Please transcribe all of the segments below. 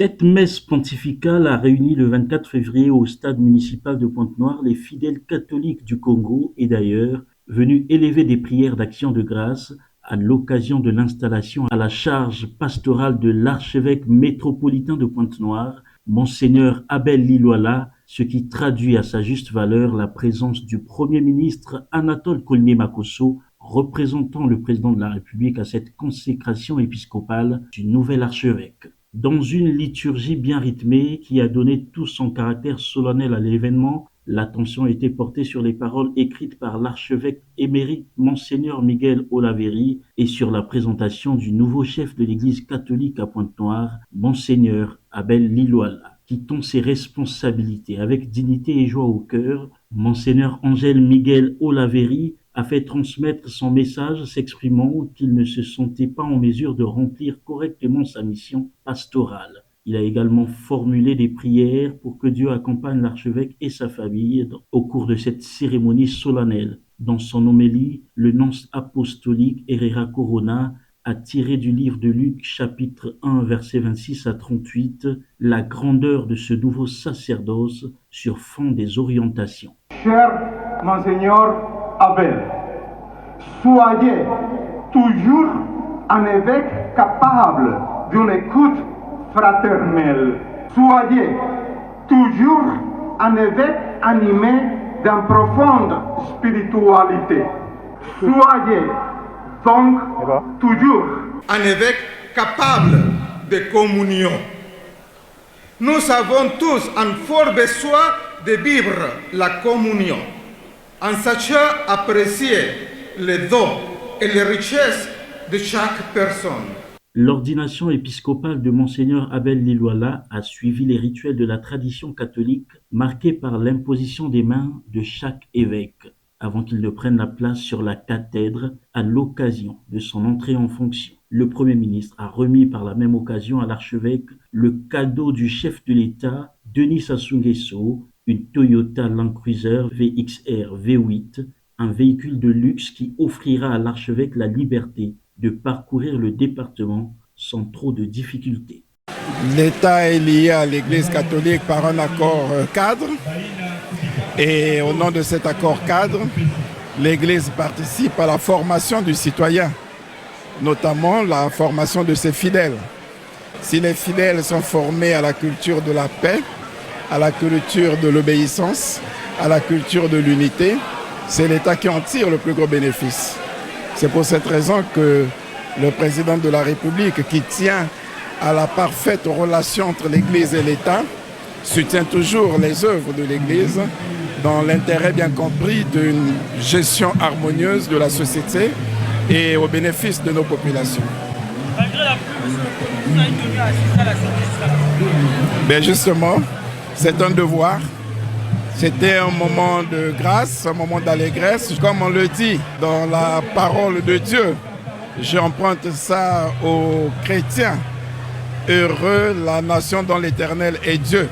Cette messe pontificale a réuni le 24 février au stade municipal de Pointe-Noire les fidèles catholiques du Congo et d'ailleurs, venus élever des prières d'action de grâce à l'occasion de l'installation à la charge pastorale de l'archevêque métropolitain de Pointe-Noire, Monseigneur Abel Lilwala, ce qui traduit à sa juste valeur la présence du Premier ministre Anatole Koné-Makosso, représentant le président de la République à cette consécration épiscopale du nouvel archevêque. Dans une liturgie bien rythmée qui a donné tout son caractère solennel à l'événement, l'attention a été portée sur les paroles écrites par l'archevêque émérite Monseigneur Miguel Olaverry et sur la présentation du nouveau chef de l'Église catholique à Pointe-Noire, Monseigneur Abel Lilwala. Quittant ses responsabilités avec dignité et joie au cœur, Monseigneur Angel Miguel Olaverry a fait transmettre son message s'exprimant qu'il ne se sentait pas en mesure de remplir correctement sa mission pastorale. Il a également formulé des prières pour que Dieu accompagne l'archevêque et sa famille au cours de cette cérémonie solennelle. Dans son homélie, le nonce apostolique Herrera Corona a tiré du livre de Luc chapitre 1 versets 26 à 38 la grandeur de ce nouveau sacerdoce sur fond des orientations. Cher Monseigneur Abel, soyez toujours un évêque capable d'une écoute fraternelle. Soyez toujours un évêque animé d'une profonde spiritualité. Soyez donc toujours un évêque capable de communion. Nous avons tous un fort besoin de vivre la communion, en sachant apprécier les dons et les richesses de chaque personne. L'ordination épiscopale de Monseigneur Abel Lilwala a suivi les rituels de la tradition catholique marqués par l'imposition des mains de chaque évêque avant qu'il ne prenne la place sur la cathèdre à l'occasion de son entrée en fonction. Le Premier ministre a remis par la même occasion à l'archevêque le cadeau du chef de l'État, Denis Sassou Nguesso, une Toyota Land Cruiser VXR V8, un véhicule de luxe qui offrira à l'archevêque la liberté de parcourir le département sans trop de difficultés. L'État est lié à l'Église catholique par un accord cadre et au nom de cet accord cadre, l'Église participe à la formation du citoyen, notamment la formation de ses fidèles. Si les fidèles sont formés à la culture de la paix, à la culture de l'obéissance, à la culture de l'unité, c'est l'État qui en tire le plus gros bénéfice. C'est pour cette raison que le président de la République, qui tient à la parfaite relation entre l'Église et l'État, soutient toujours les œuvres de l'Église dans l'intérêt bien compris d'une gestion harmonieuse de la société et au bénéfice de nos populations. Malgré la pluie, vous avez tenu à assister à la service. Ben justement, c'est un devoir. C'était un moment de grâce, un moment d'allégresse. Comme on le dit dans la parole de Dieu, j'emprunte ça aux chrétiens. Heureux la nation dont l'Éternel est Dieu.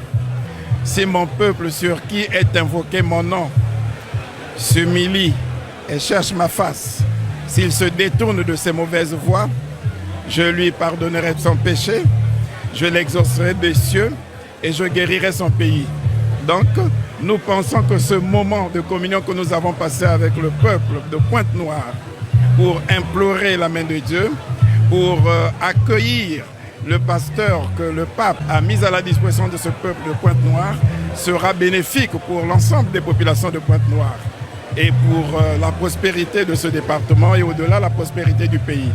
Si mon peuple sur qui est invoqué mon nom s'humilie et cherche ma face, s'il se détourne de ses mauvaises voies, je lui pardonnerai son péché, je l'exaucerai des cieux et je guérirai son pays. Donc, nous pensons que ce moment de communion que nous avons passé avec le peuple de Pointe-Noire pour implorer la main de Dieu, pour accueillir le pasteur que le pape a mis à la disposition de ce peuple de Pointe-Noire sera bénéfique pour l'ensemble des populations de Pointe-Noire et pour la prospérité de ce département et au-delà la prospérité du pays.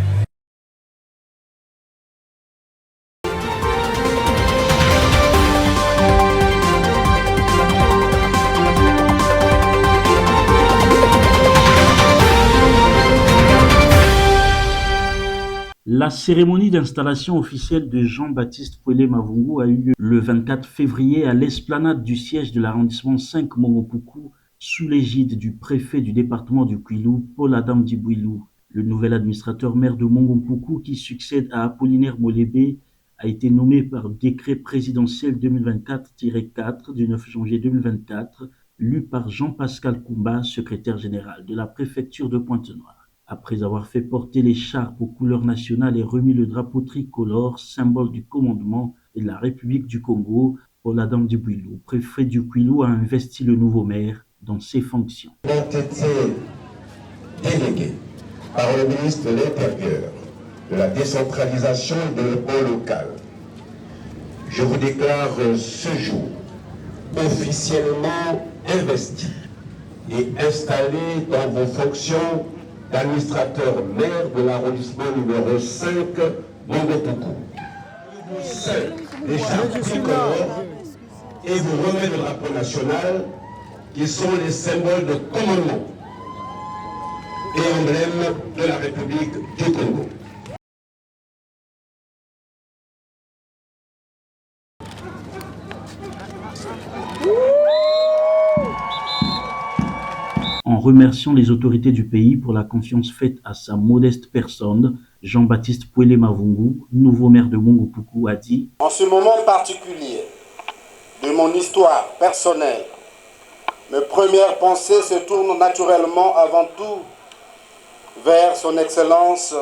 La cérémonie d'installation officielle de Jean-Baptiste Pouelé Mavungu a eu lieu le 24 février à l'esplanade du siège de l'arrondissement 5 Mongopuku, sous l'égide du préfet du département du Kwilu, Paul Adam Dibouilou. Le nouvel administrateur maire de Mongopuku, qui succède à Apollinaire Molébé, a été nommé par décret présidentiel 2024-4 du 9 janvier 2024, lu par Jean-Pascal Koumba, secrétaire général de la préfecture de Pointe-Noire. Après avoir fait porter l'écharpe aux couleurs nationales et remis le drapeau tricolore, symbole du commandement et de la République du Congo, Oladan Dibouilou, préfet du Kwilu, a investi le nouveau maire dans ses fonctions. Ont été délégués par le ministre de l'Intérieur, de la décentralisation et de développement local. Je vous déclare ce jour officiellement investi et installé dans vos fonctions d'administrateur maire de l'arrondissement numéro 5, Mongopuku. Vous seul déjà tricolore et vous remet le drapeau national qui sont les symboles de commandement et emblèmes de la République du Congo. En remerciant les autorités du pays pour la confiance faite à sa modeste personne, Jean-Baptiste Pouele-Mavungu, nouveau maire de Mongopuku, a dit « En ce moment particulier de mon histoire personnelle, mes premières pensées se tournent naturellement avant tout vers son Excellence,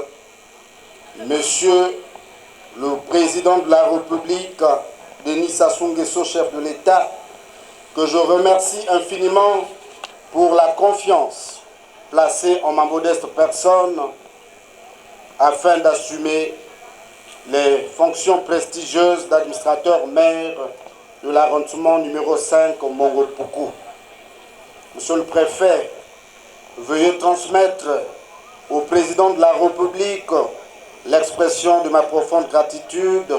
Monsieur le Président de la République, Denis Sassou Nguesso, chef de l'État, que je remercie infiniment pour la confiance placée en ma modeste personne afin d'assumer les fonctions prestigieuses d'administrateur maire de l'arrondissement numéro 5 au Mongopuku. Monsieur le préfet, veuillez transmettre au président de la République l'expression de ma profonde gratitude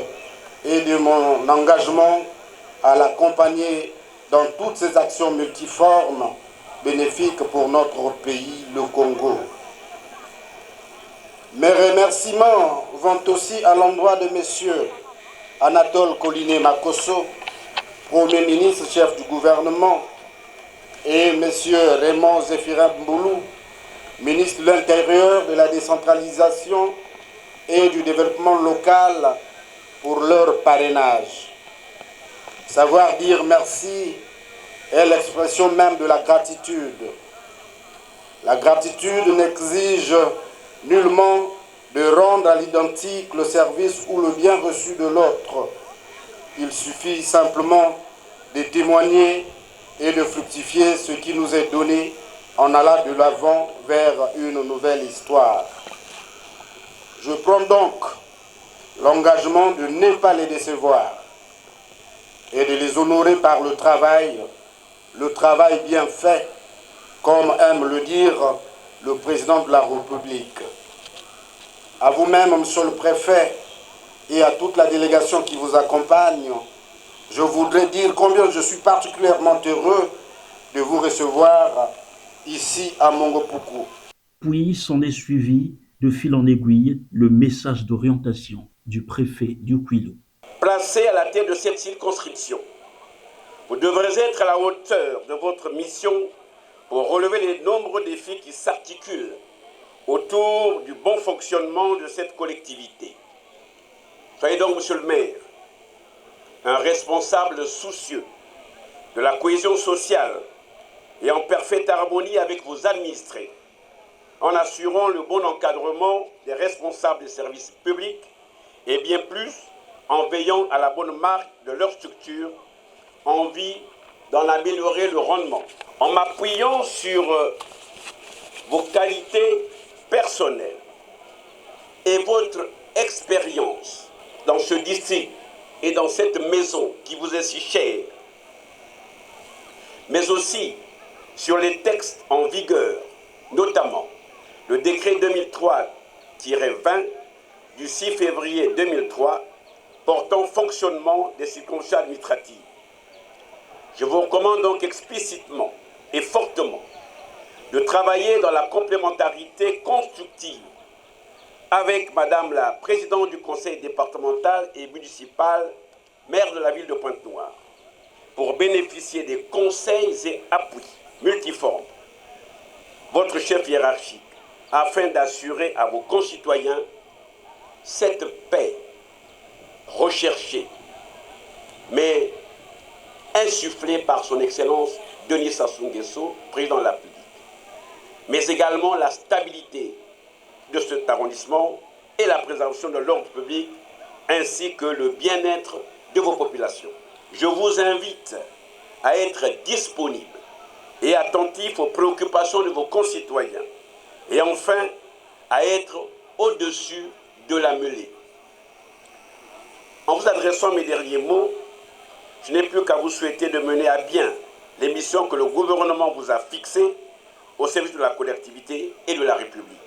et de mon engagement à l'accompagner dans toutes ses actions multiformes bénéfiques pour notre pays, le Congo. Mes remerciements vont aussi à l'endroit de messieurs Anatole Koliné Makosso, Premier ministre, chef du gouvernement, et messieurs Raymond Zéphirin Mboulou, ministre de l'Intérieur, de la décentralisation et du développement local, pour leur parrainage. Savoir dire merci est l'expression même de la gratitude. La gratitude n'exige nullement de rendre à l'identique le service ou le bien reçu de l'autre. Il suffit simplement de témoigner et de fructifier ce qui nous est donné en allant de l'avant vers une nouvelle histoire. Je prends donc l'engagement de ne pas les décevoir et de les honorer par le travail bien fait, comme aime le dire le président de la République. À vous-même, monsieur le préfet, et à toute la délégation qui vous accompagne, je voudrais dire combien je suis particulièrement heureux de vous recevoir ici à Mongopuku. Puis s'en est suivi, de fil en aiguille, le message d'orientation du préfet du Kwilu. Placé à la tête de cette circonscription, vous devrez être à la hauteur de votre mission pour relever les nombreux défis qui s'articulent autour du bon fonctionnement de cette collectivité. Soyez donc, monsieur le maire, un responsable soucieux de la cohésion sociale et en parfaite harmonie avec vos administrés, en assurant le bon encadrement des responsables des services publics et bien plus en veillant à la bonne marque de leur structure en vue d'en améliorer le rendement. En m'appuyant sur vos qualités personnelles et votre expérience dans ce district et dans cette maison qui vous est si chère, mais aussi sur les textes en vigueur, notamment le décret 2003-20 du 6 février 2003 portant fonctionnement des circonscriptions administratives. Je vous recommande donc explicitement et fortement de travailler dans la complémentarité constructive avec Madame la Présidente du Conseil départemental et municipal, maire de la ville de Pointe-Noire, pour bénéficier des conseils et appuis multiformes, votre chef hiérarchique, afin d'assurer à vos concitoyens cette paix recherchée, mais insufflée par son Excellence Denis Sassou Nguesso, président de la République, mais également la stabilité de cet arrondissement et la préservation de l'ordre public, ainsi que le bien-être de vos populations. Je vous invite à être disponible et attentif aux préoccupations de vos concitoyens. Et enfin, à être au-dessus de la mêlée. En vous adressant mes derniers mots, je n'ai plus qu'à vous souhaiter de mener à bien les missions que le gouvernement vous a fixées au service de la collectivité et de la République.